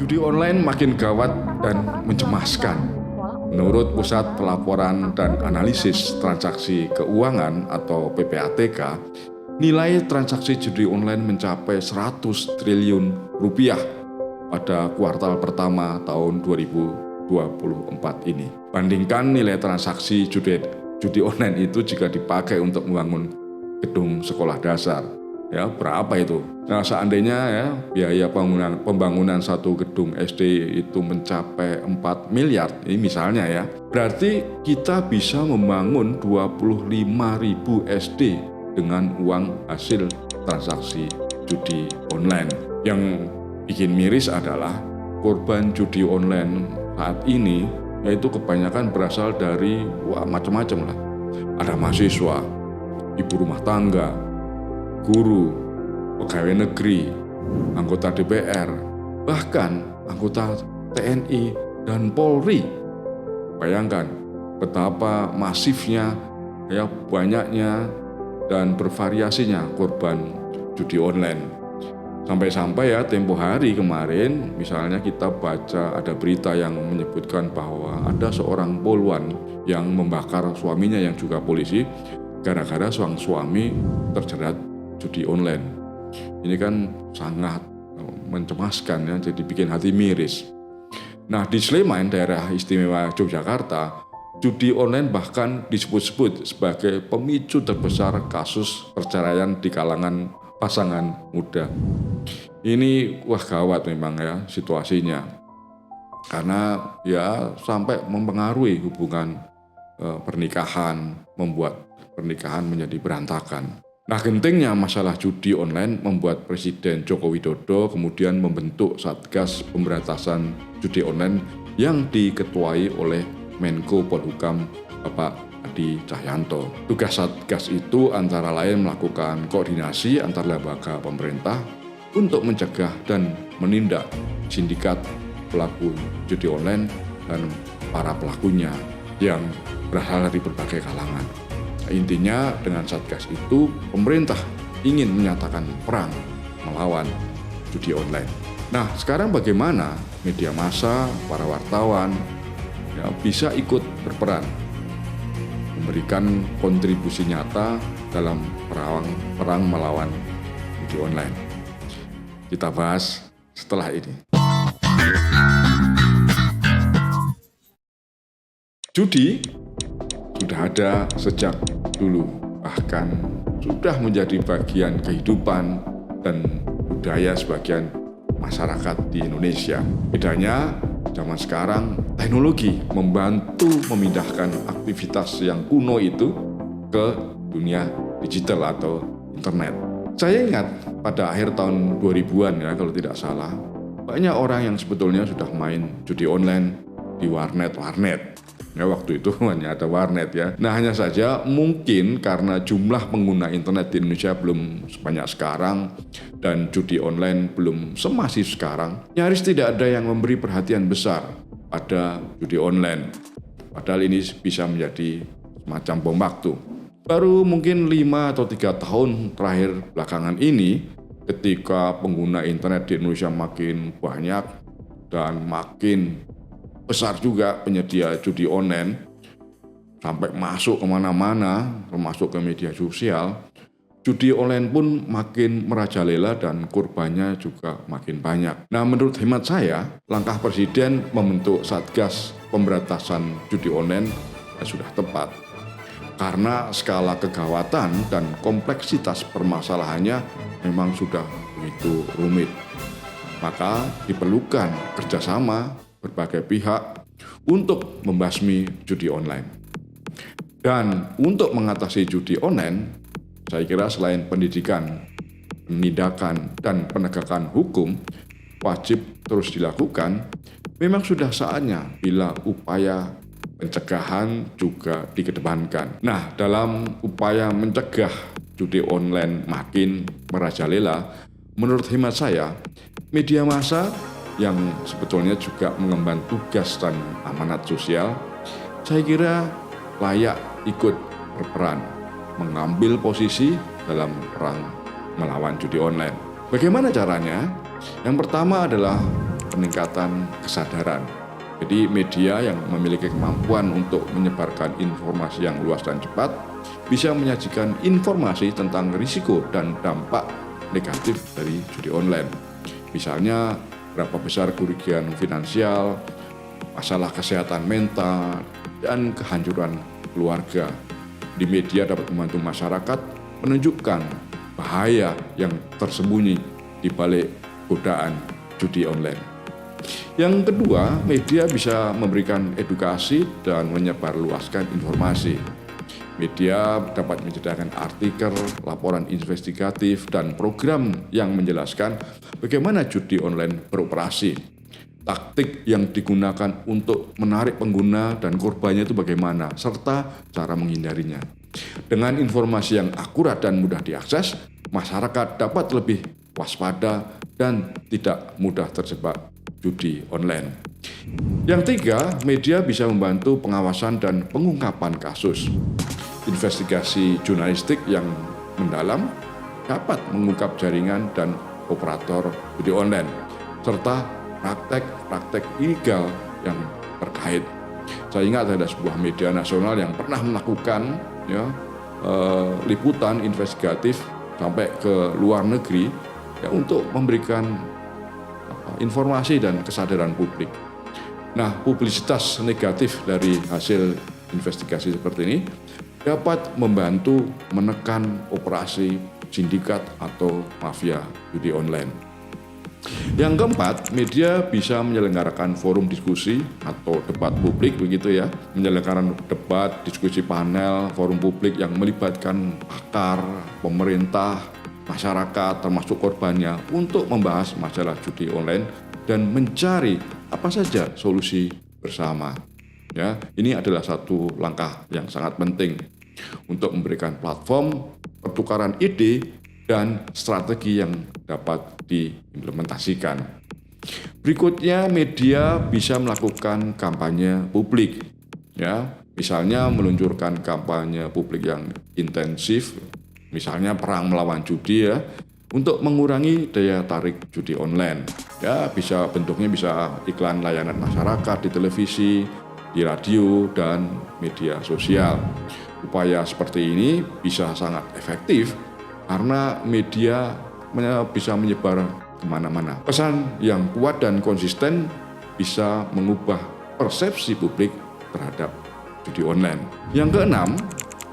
Judi online makin gawat dan mencemaskan. Menurut Pusat Pelaporan dan Analisis Transaksi Keuangan atau PPATK, nilai transaksi judi online mencapai 100 triliun rupiah pada kuartal pertama tahun 2024 ini. Bandingkan nilai transaksi judi online itu jika dipakai untuk membangun gedung sekolah dasar. Ya, berapa itu? Nah, seandainya ya biaya pembangunan satu gedung SD itu mencapai 4 miliar, ini misalnya ya, berarti kita bisa membangun 25.000 SD dengan uang hasil transaksi judi online. Yang bikin miris adalah korban judi online saat ini yaitu kebanyakan berasal dari macam-macam lah. Ada mahasiswa, ibu rumah tangga, guru, pegawai negeri, anggota DPR, bahkan anggota TNI dan Polri. Bayangkan betapa masifnya, ya banyaknya dan bervariasinya korban judi online. Sampai-sampai ya tempo hari kemarin misalnya kita baca ada berita yang menyebutkan bahwa ada seorang poluan yang membakar suaminya yang juga polisi gara-gara sang suami terjerat judi online. Ini kan sangat mencemaskan ya, jadi bikin hati miris. Nah, di Sleman, daerah istimewa Yogyakarta, judi online bahkan disebut-sebut sebagai pemicu terbesar kasus perceraian di kalangan pasangan muda. Ini gawat memang ya situasinya. Karena ya sampai mempengaruhi hubungan pernikahan, membuat pernikahan menjadi berantakan. Nah, gentingnya masalah judi online membuat Presiden Joko Widodo kemudian membentuk Satgas Pemberantasan Judi Online yang diketuai oleh Menko Polhukam Bapak Hadi Cahyanto. Tugas Satgas itu antara lain melakukan koordinasi antar lembaga pemerintah untuk mencegah dan menindak sindikat pelaku judi online dan para pelakunya yang berasal dari berbagai kalangan. Intinya dengan Satgas itu pemerintah ingin menyatakan perang melawan judi online. Nah, sekarang bagaimana media massa, para wartawan ya, bisa ikut berperan memberikan kontribusi nyata dalam perang melawan judi online. Kita bahas setelah ini. Judi sudah ada sejak dulu, bahkan sudah menjadi bagian kehidupan dan budaya sebagian masyarakat di Indonesia. Bedanya zaman sekarang teknologi membantu memindahkan aktivitas yang kuno itu ke dunia digital atau internet. Saya ingat pada akhir tahun 2000-an ya kalau tidak salah, banyak orang yang sebetulnya sudah main judi online di warnet. Ya, waktu itu hanya ada warnet ya. Nah, hanya saja mungkin karena jumlah pengguna internet di Indonesia belum sebanyak sekarang dan judi online belum semasif sekarang, nyaris tidak ada yang memberi perhatian besar pada judi online. Padahal ini bisa menjadi semacam bom waktu. Baru mungkin 5 atau 3 tahun terakhir belakangan ini, ketika pengguna internet di Indonesia makin banyak dan makin besar juga penyedia judi online sampai masuk kemana-mana, termasuk ke media sosial, judi online pun makin merajalela dan korbannya juga makin banyak. Nah, menurut hemat saya, langkah Presiden membentuk Satgas Pemberantasan Judi Online sudah tepat. Karena skala kegawatan dan kompleksitas permasalahannya memang sudah begitu rumit. Maka diperlukan kerjasama berbagai pihak untuk membasmi judi online. Dan untuk mengatasi judi online, saya kira selain pendidikan, penindakan, dan penegakan hukum wajib terus dilakukan, memang sudah saatnya bila upaya pencegahan juga dikedepankan. Nah, dalam upaya mencegah judi online makin merajalela, menurut hemat saya, media massa yang sebetulnya juga mengemban tugas dan amanat sosial, saya kira layak ikut berperan, mengambil posisi dalam perang melawan judi online. Bagaimana caranya? Yang pertama adalah peningkatan kesadaran. Jadi media yang memiliki kemampuan untuk menyebarkan informasi yang luas dan cepat bisa menyajikan informasi tentang risiko dan dampak negatif dari judi online. Misalnya berapa besar kerugian finansial, masalah kesehatan mental, dan kehancuran keluarga. Di media dapat membantu masyarakat menunjukkan bahaya yang tersembunyi di balik godaan judi online. Yang kedua, media bisa memberikan edukasi dan menyebarluaskan informasi. Media dapat menyediakan artikel, laporan investigatif, dan program yang menjelaskan bagaimana judi online beroperasi, taktik yang digunakan untuk menarik pengguna dan korbannya itu bagaimana, serta cara menghindarinya. Dengan informasi yang akurat dan mudah diakses, masyarakat dapat lebih waspada dan tidak mudah terjebak judi online. Yang tiga, media bisa membantu pengawasan dan pengungkapan kasus. Investigasi jurnalistik yang mendalam dapat mengungkap jaringan dan operator judi online, serta praktek-praktek ilegal yang terkait. Saya ingat ada sebuah media nasional yang pernah melakukan liputan investigatif sampai ke luar negeri untuk memberikan informasi dan kesadaran publik. Nah, publisitas negatif dari hasil investigasi seperti ini dapat membantu menekan operasi sindikat atau mafia judi online. Yang keempat, media bisa menyelenggarakan forum diskusi atau debat publik begitu ya, menyelenggarakan debat, diskusi panel, forum publik yang melibatkan pakar, pemerintah, masyarakat termasuk korbannya untuk membahas masalah judi online dan mencari apa saja solusi bersama. Ya, ini adalah satu langkah yang sangat penting untuk memberikan platform pertukaran ide dan strategi yang dapat diimplementasikan. Berikutnya, media bisa melakukan kampanye publik. Ya, misalnya meluncurkan kampanye publik yang intensif, misalnya perang melawan judi ya, untuk mengurangi daya tarik judi online. Ya, bentuknya bisa iklan layanan masyarakat di televisi, di radio, dan media sosial. Upaya seperti ini bisa sangat efektif karena media bisa menyebar kemana-mana. Pesan yang kuat dan konsisten bisa mengubah persepsi publik terhadap judi online. Yang keenam,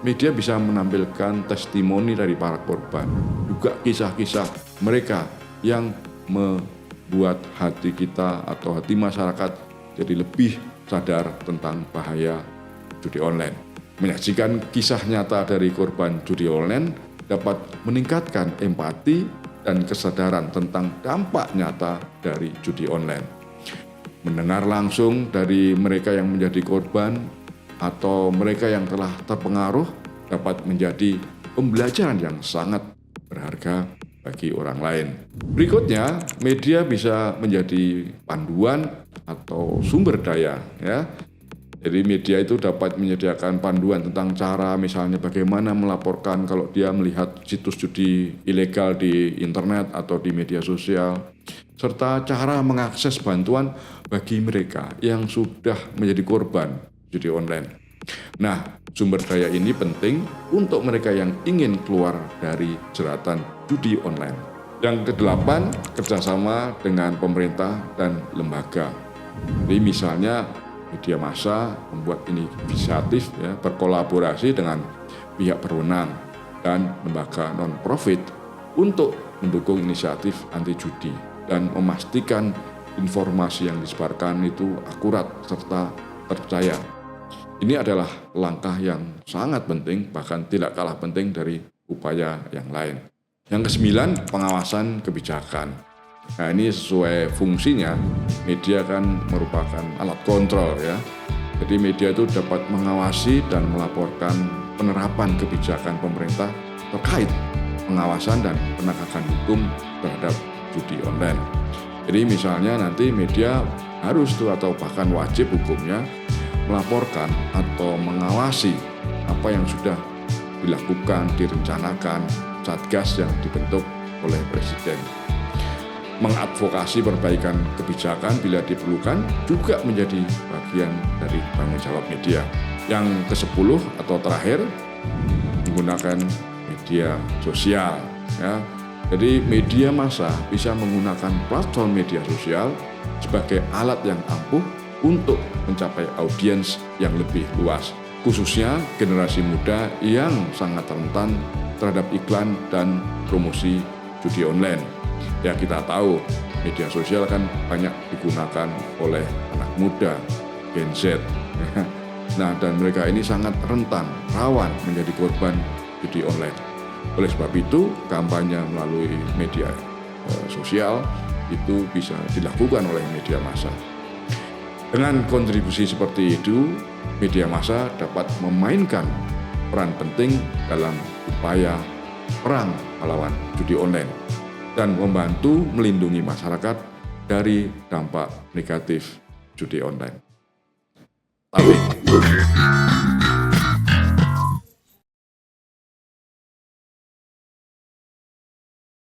media bisa menampilkan testimoni dari para korban, juga kisah-kisah mereka yang membuat hati kita atau hati masyarakat jadi lebih sadar tentang bahaya judi online. Menyajikan kisah nyata dari korban judi online dapat meningkatkan empati dan kesadaran tentang dampak nyata dari judi online. Mendengar langsung dari mereka yang menjadi korban atau mereka yang telah terpengaruh dapat menjadi pembelajaran yang sangat berharga bagi orang lain. Berikutnya, media bisa menjadi panduan atau sumber daya ya. Jadi media itu dapat menyediakan panduan tentang cara misalnya bagaimana melaporkan kalau dia melihat situs judi ilegal di internet atau di media sosial, serta cara mengakses bantuan bagi mereka yang sudah menjadi korban judi online. Nah, sumber daya ini penting untuk mereka yang ingin keluar dari jeratan judi online. Yang kedelapan, kerjasama dengan pemerintah dan lembaga. Jadi misalnya media massa membuat inisiatif ya, berkolaborasi dengan pihak berwenang dan lembaga non-profit untuk mendukung inisiatif anti judi dan memastikan informasi yang disebarkan itu akurat serta terpercaya. Ini adalah langkah yang sangat penting, bahkan tidak kalah penting dari upaya yang lain. Yang kesembilan, pengawasan kebijakan. Nah, ini sesuai fungsinya, media kan merupakan alat kontrol ya. Jadi media itu dapat mengawasi dan melaporkan penerapan kebijakan pemerintah terkait pengawasan dan penegakan hukum terhadap judi online. Jadi misalnya nanti media harus atau bahkan wajib hukumnya melaporkan atau mengawasi apa yang sudah dilakukan, direncanakan Satgas yang dibentuk oleh Presiden. mengadvokasi perbaikan kebijakan bila diperlukan juga menjadi bagian dari tanggung jawab media. Yang ke-10 atau terakhir, menggunakan media sosial. Ya. Jadi media massa bisa menggunakan platform media sosial sebagai alat yang ampuh untuk mencapai audiens yang lebih luas, khususnya generasi muda yang sangat rentan terhadap iklan dan promosi judi online. Ya kita tahu media sosial kan banyak digunakan oleh anak muda, Gen Z. Nah, dan mereka ini sangat rentan, rawan menjadi korban judi online. Oleh sebab itu, kampanye melalui media sosial itu bisa dilakukan oleh media massa. Dengan kontribusi seperti itu, media massa dapat memainkan peran penting dalam upaya perang melawan judi online dan membantu melindungi masyarakat dari dampak negatif judi online. Tapi